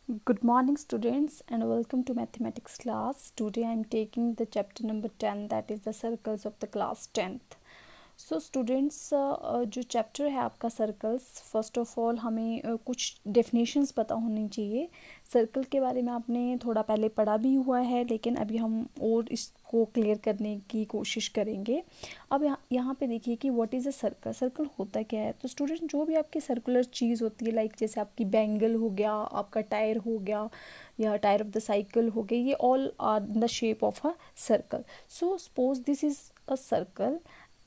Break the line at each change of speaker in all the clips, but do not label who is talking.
Good morning, students, and welcome to mathematics class. Today I am taking the chapter number 10, that is the circles of the class 10th. So students जो chapter है आपका circles, first of all हमें कुछ definitions पता होनी चाहिए। Circle के बारे में आपने थोड़ा पहले पढ़ा भी हुआ है, लेकिन अभी हम और इसको क्लियर करने की कोशिश करेंगे। अब यहाँ पे देखिए कि what is a circle. Circle होता क्या है। तो स्टूडेंट, जो भी आपकी सर्कुलर चीज़ होती है, लाइक जैसे आपकी बैंगल हो गया, आपका टायर हो गया, या टायर ऑफ द साइकिल हो गई, ये all are in the shape of a circle. So suppose this is a circle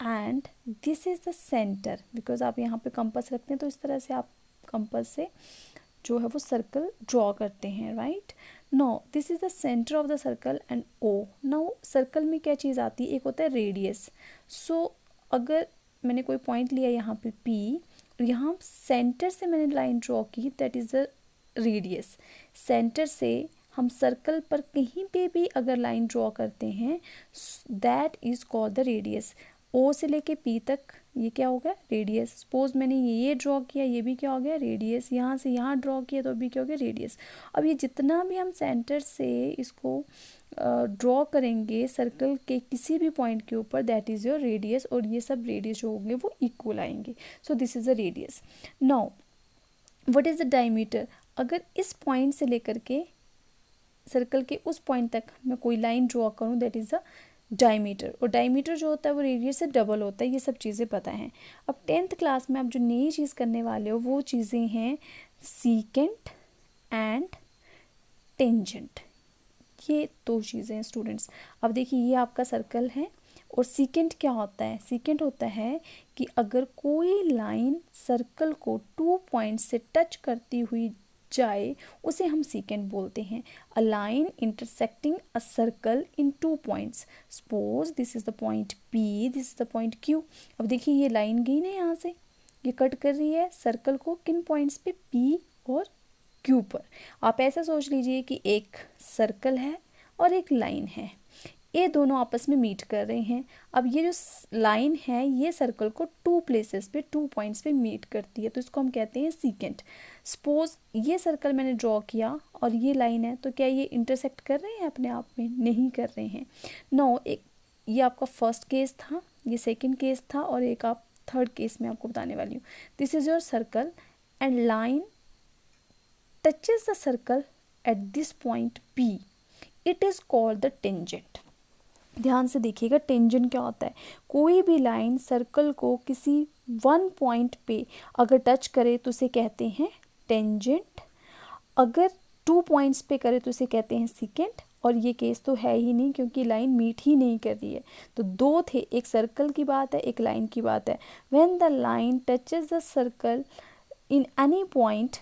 and this is the centre. Because आप यहाँ पे कंपास रखते हैं, तो इस तरह से आप कंपास से जो है वो सर्कल ड्रॉ करते हैं, right. No, this is the centre of the circle and O. Now circle में क्या चीज़ आती है, एक होता है रेडियस। सो अगर मैंने कोई पॉइंट लिया यहाँ पे पी, और यहाँ सेंटर से मैंने लाइन ड्रॉ की, that is the radius. Centre से हम सर्कल पर कहीं पे भी अगर लाइन ड्रॉ करते हैं, that is called the radius. O से लेके पी तक ये क्या हो गया, रेडियस। सपोज मैंने ये ड्रॉ किया, ये भी क्या हो गया, रेडियस। यहाँ से यहाँ ड्रॉ किया तो भी क्या हो गया, रेडियस। अब ये जितना भी हम सेंटर से इसको ड्रॉ करेंगे सर्कल के किसी भी पॉइंट के ऊपर, दैट इज़ योर रेडियस। और ये सब रेडियस जो होंगे वो इक्वल आएंगे। So this is the radius. Now what is the diameter. अगर इस पॉइंट से लेकर के सर्कल के उस पॉइंट तक मैं कोई लाइन ड्रॉ करूँ, दैट इज़ द डायमीटर। और डायमीटर जो होता है वो रेडियस से डबल होता है। ये सब चीज़ें पता हैं। अब 10th क्लास में आप जो नई चीज़ करने वाले हो वो चीज़ें हैं सीकेंट एंड टेंजेंट। ये दो चीज़ें हैं स्टूडेंट्स। अब देखिए, ये आपका सर्कल है, और सीकेंट क्या होता है। सीकेंट होता है कि अगर कोई लाइन सर्कल को 2 पॉइंट से टच करती हुई जाए, उसे हम सीकेंट बोलते हैं। अ line intersecting a circle in 2 points. Suppose this is the point P, this is the point Q. अब देखिए, ये लाइन गई ना यहाँ से, ये कट कर रही है सर्कल को किन पॉइंट्स पे, पी और क्यू पर। आप ऐसा सोच लीजिए कि एक सर्कल है और एक लाइन है, ये दोनों आपस में मीट कर रहे हैं। अब ये जो लाइन है ये सर्कल को 2 प्लेसेस पे, 2 पॉइंट्स पे मीट करती है, तो इसको हम कहते हैं सीकेंट। सपोज ये सर्कल मैंने ड्रॉ किया और ये लाइन है, तो क्या ये इंटरसेक्ट कर रहे हैं अपने आप में, नहीं कर रहे हैं। नो, एक ये आपका फर्स्ट केस था, ये सेकेंड केस था, और एक आप थर्ड केस में आपको बताने वाली हूँ। This is your circle and line touches the circle at this point P, it is called the tangent। ध्यान से देखिएगा, टेंजेंट क्या होता है। कोई भी लाइन सर्कल को किसी 1 पॉइंट पे अगर टच करे तो उसे कहते हैं टेंजेंट। अगर 2 पॉइंट्स पे करे तो उसे कहते हैं सीकेंट। और ये केस तो है ही नहीं, क्योंकि लाइन मीट ही नहीं कर रही है। तो दो थे, एक सर्कल की बात है, एक लाइन की बात है। When the line touches the circle in any point,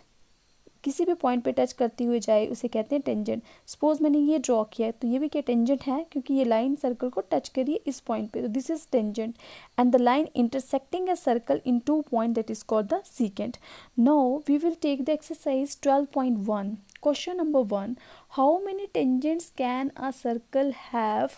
किसी भी पॉइंट पे टच करती हुई जाए, उसे कहते हैं टेंजेंट। सपोज मैंने ये ड्रॉ किया है, तो ये भी क्या टेंजेंट है, क्योंकि ये लाइन सर्कल को टच करी है इस पॉइंट पे, तो this is tangent. And the line intersecting a circle in 2 point, that is called the secant. Now we will take the exercise 12.1। Question number 1, how many tangents can a circle have.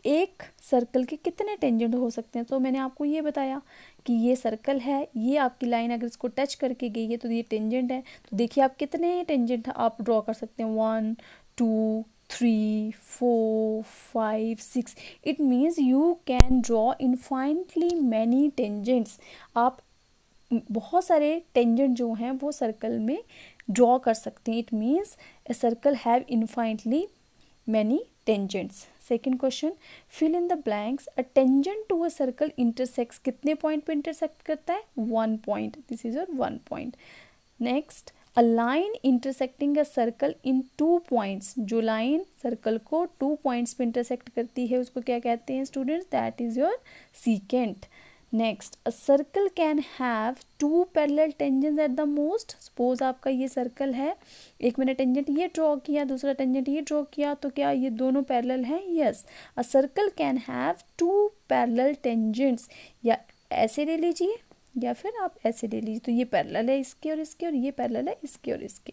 एक circle के कितने tangent हो सकते हैं। तो मैंने आपको ये बताया कि ये सर्कल है, ये आपकी लाइन अगर इसको टच करके गई है तो ये टेंजेंट है। तो देखिए आप कितने टेंजेंट आप ड्रॉ कर सकते हैं, 1 2 3 4 5 6। It means you can draw infinitely many tangents. आप बहुत सारे टेंजेंट जो हैं वो सर्कल में ड्रॉ कर सकते हैं। It means a circle have infinitely many tangents. Second question, fill in the blanks. A tangent to a circle intersects, कितने पॉइंट पे इंटरसेक्ट करता है, 1 point. This is your 1 point. Next, a line intersecting a circle in 2 points. जो line circle को 2 points पे intersect करती है उसको क्या कहते हैं students, that is your secant. Next, a circle can have 2 parallel tangents at the most. Suppose आपका ये सर्कल है, एक मैंने टेंजेंट ये ड्रॉ किया, दूसरा टेंजेंट ये ड्रॉ किया, तो क्या ये दोनों पैरेलल हैं, yes. A circle can have 2 parallel tangents. या ऐसे ले लीजिए या फिर आप ऐसे ले लीजिए, तो ये पैरेलल है इसके और इसके, और ये पैरेलल है इसके और इसके।